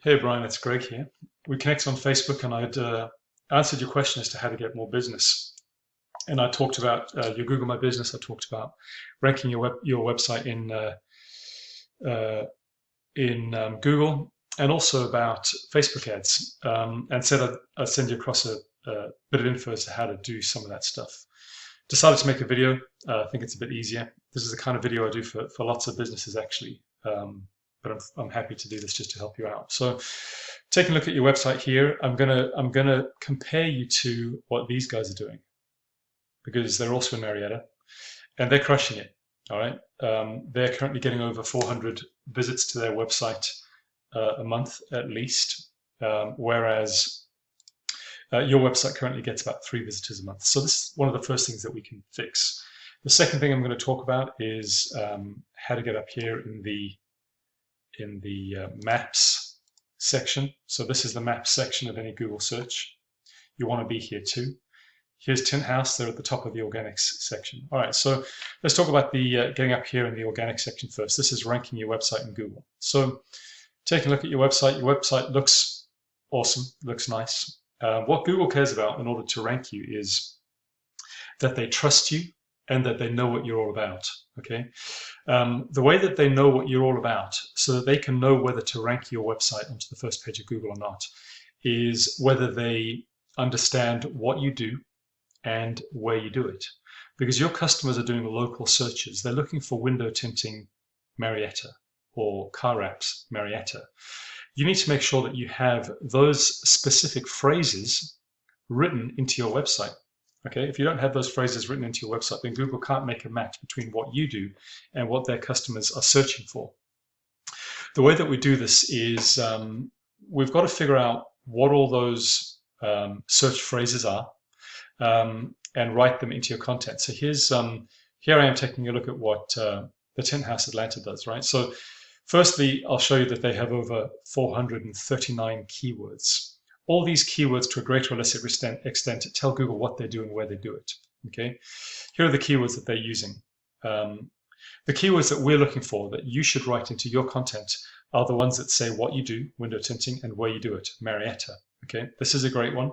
Hey Brian, it's Greg here. We connected on Facebook and I'd answered your question as to how to get more business. And I talked about your Google My Business. I talked about ranking your website in Google, and also about Facebook ads. And said I'd send you across a bit of info as to how to do some of that stuff. Decided to make a video. I think it's a bit easier. This is the kind of video I do for lots of businesses actually. But I'm happy to do this just to help you out. So taking a look at your website here, I'm gonna compare you to what these guys are doing, because they're also in Marietta and they're crushing it. All right, they're currently getting over 400 visits to their website a month at least, whereas your website currently gets about 3 visitors a month. So this is one of the first things that we can fix. The second thing I'm going to talk about is how to get up here in the maps section. So this is the maps section of any Google search. You want to be here too. Here's Tint House. They're at the top of the organics section. All right, so let's talk about the getting up here in the organic section first. This is ranking your website in Google. So taking a look at your website looks awesome, looks nice. What Google cares about in order to rank you is that they trust you and that they know what you're all about, okay? The way that they know what you're all about, so that they can know whether to rank your website onto the first page of Google or not, is whether they understand what you do and where you do it. Because your customers are doing local searches. They're looking for window tinting Marietta or car wraps Marietta. You need to make sure that you have those specific phrases written into your website. Okay, if you don't have those phrases written into your website, then Google can't make a match between what you do and what their customers are searching for. The way that we do this is we've got to figure out what all those search phrases are and write them into your content. So here I am taking a look at what the Tint House Atlanta does, right? So firstly, I'll show you that they have over 439 keywords. All these keywords, to a greater or lesser extent, tell Google what they do and where they do it. Okay, here are the keywords that they're using. The keywords that we're looking for that you should write into your content are the ones that say what you do, window tinting, and where you do it, Marietta. Okay, this is a great one.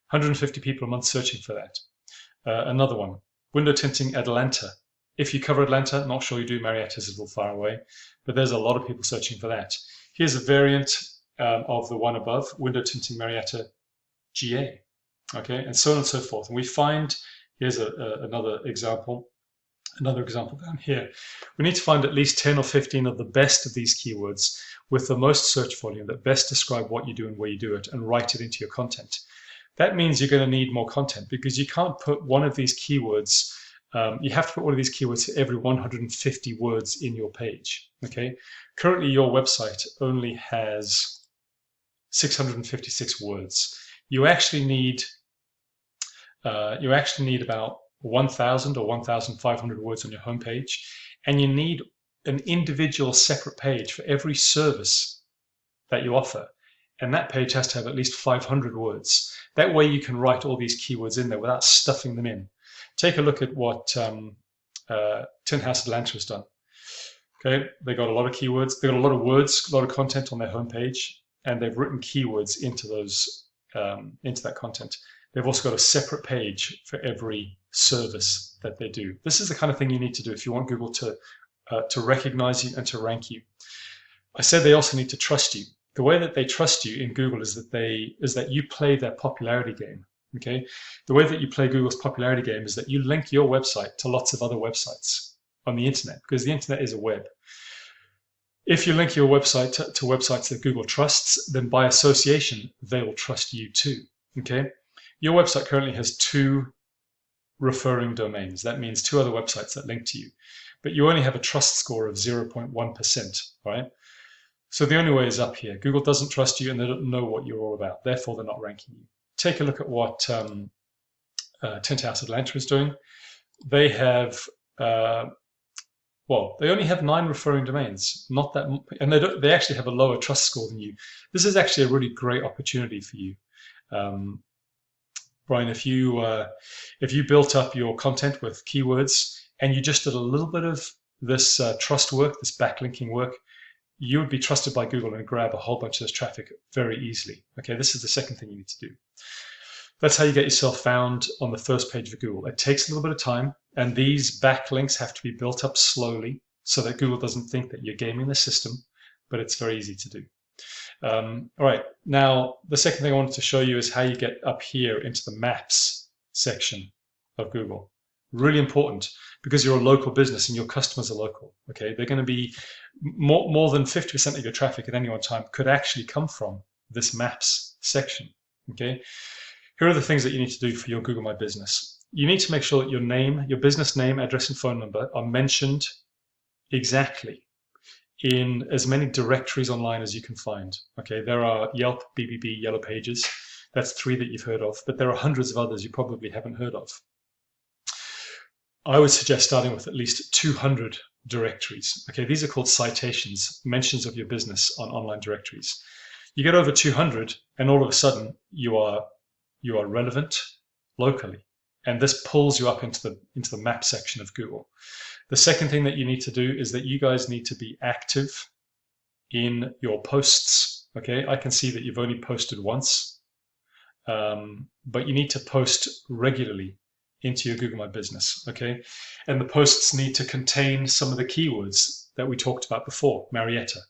150 people a month searching for that. Another one, window tinting Atlanta. If you cover Atlanta, not sure you do, Marietta's a little far away, but there's a lot of people searching for that. Here's a variant of the one above, window tinting Marietta GA, okay, and so on and so forth. And we find, here's another example down here. We need to find at least 10 or 15 of the best of these keywords with the most search volume that best describe what you do and where you do it, and write it into your content. That means you're going to need more content, because you can't put one of these keywords, you have to put one of these keywords for every 150 words in your page, okay? Currently, your website only has 656 words. You actually need about 1,000 or 1,500 words on your homepage, and you need an individual separate page for every service that you offer, and that page has to have at least 500 words. That way you can write all these keywords in there without stuffing them in. Take a look at what Tint House Atlanta has done. Okay, they got a lot of keywords, they got a lot of words, a lot of content on their homepage, and they've written keywords into those into that content. They've also got a separate page for every service that they do. This is the kind of thing you need to do if you want Google to recognize you and to rank you. I said they also need to trust you. The way that they trust you in Google is that you play their popularity game. Okay, the way that you play Google's popularity game is that you link your website to lots of other websites on the internet, because the internet is a web. If you link your website to websites that Google trusts, then by association, they will trust you too, okay? Your website currently has 2 referring domains. That means 2 other websites that link to you, but you only have a trust score of 0.1%, right? So the only way is up here. Google doesn't trust you and they don't know what you're all about. Therefore, they're not ranking you. Take a look at what Tint House Atlanta is doing. They have they only have 9 referring domains, not that, and they actually have a lower trust score than you. This is actually a really great opportunity for you, Brian. If you built up your content with keywords and you just did a little bit of this trust work, this backlinking work, you would be trusted by Google and grab a whole bunch of this traffic very easily. Okay, this is the second thing you need to do. That's how you get yourself found on the first page of Google. It takes a little bit of time, and these backlinks have to be built up slowly so that Google doesn't think that you're gaming the system, but it's very easy to do. All right, now the second thing I wanted to show you is how you get up here into the Maps section of Google. Really important, because you're a local business and your customers are local. Okay, they're going to be more than 50% of your traffic at any one time could actually come from this Maps section. Okay, here are the things that you need to do for your Google My Business. You need to make sure that your name, your business name, address, and phone number are mentioned exactly in as many directories online as you can find. Okay, there are Yelp, BBB, Yellow Pages. That's 3 that you've heard of, but there are hundreds of others you probably haven't heard of. I would suggest starting with at least 200 directories. Okay, these are called citations, mentions of your business on online directories. You get over 200, and all of a sudden you are relevant locally, and this pulls you up into the map section of Google. The second thing that you need to do is that you guys need to be active in your posts. Okay, I can see that you've only posted once, but you need to post regularly into your Google My Business. Okay, and the posts need to contain some of the keywords that we talked about before: Marietta,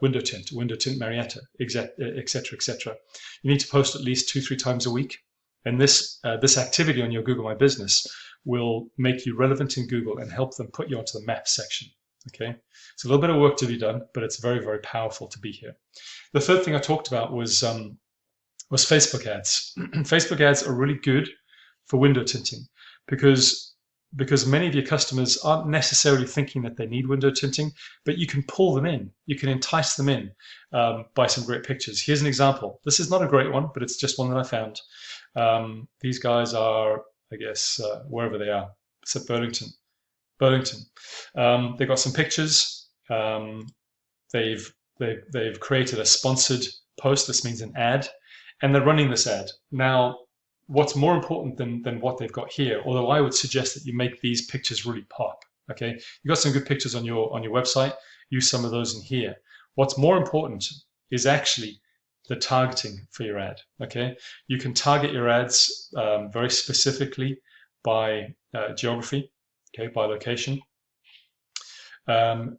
window tint, Marietta, etc., etc. You need to post at least 2-3 times a week, and this activity on your Google My Business will make you relevant in Google and help them put you onto the map section. Okay, it's a little bit of work to be done, but it's very, very powerful to be here. The third thing I talked about was Facebook ads. Facebook ads are really good for window tinting because many of your customers aren't necessarily thinking that they need window tinting, but you can pull them in. You can entice them in by some great pictures. Here's an example. This is not a great one, but it's just one that I found. These guys are, I guess, wherever they are. It's at Burlington. They've got some pictures. They've created a sponsored post. This means an ad, and they're running this ad. Now, what's more important than what they've got here, although I would suggest that you make these pictures really pop. Okay, you've got some good pictures on your website. Use some of those in here. What's more important is actually the targeting for your ad. Okay, you can target your ads very specifically by geography, okay, by location.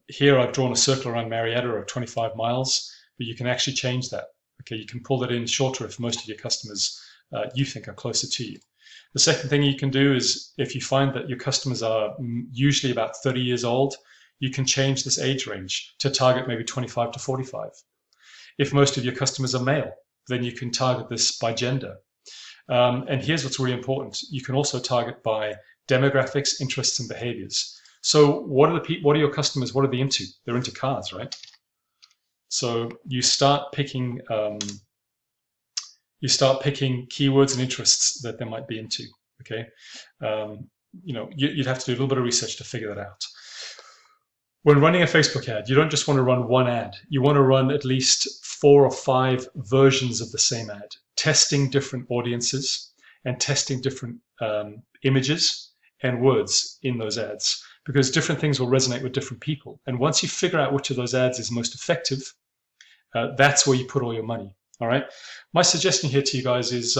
Here I've drawn a circle around Marietta of 25 miles, but you can actually change that. Okay, you can pull that in shorter if most of your customers you think are closer to you. The second thing you can do is, if you find that your customers are usually about 30 years old, you can change this age range to target maybe 25 to 45. If most of your customers are male, then you can target this by gender. And here's what's really important. You can also target by demographics, interests, and behaviors. So what are your customers, what are they into? They're into cars, right? So you start picking keywords and interests that they might be into, okay? You'd have to do a little bit of research to figure that out. When running a Facebook ad, you don't just want to run one ad. You want to run at least 4 or 5 versions of the same ad, testing different audiences and testing different images and words in those ads, because different things will resonate with different people. And once you figure out which of those ads is most effective, that's where you put all your money. All right. My suggestion here to you guys is,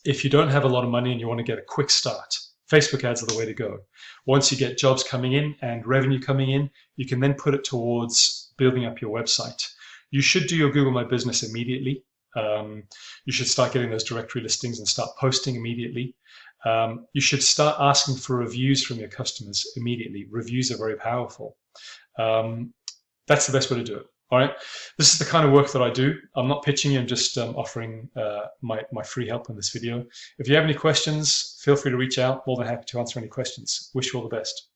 if you don't have a lot of money and you want to get a quick start, Facebook ads are the way to go. Once you get jobs coming in and revenue coming in, you can then put it towards building up your website. You should do your Google My Business immediately. You should start getting those directory listings and start posting immediately. You should start asking for reviews from your customers immediately. Reviews are very powerful. That's the best way to do it. All right. This is the kind of work that I do. I'm not pitching you. I'm just offering my free help in this video. If you have any questions, feel free to reach out. More than happy to answer any questions. Wish you all the best.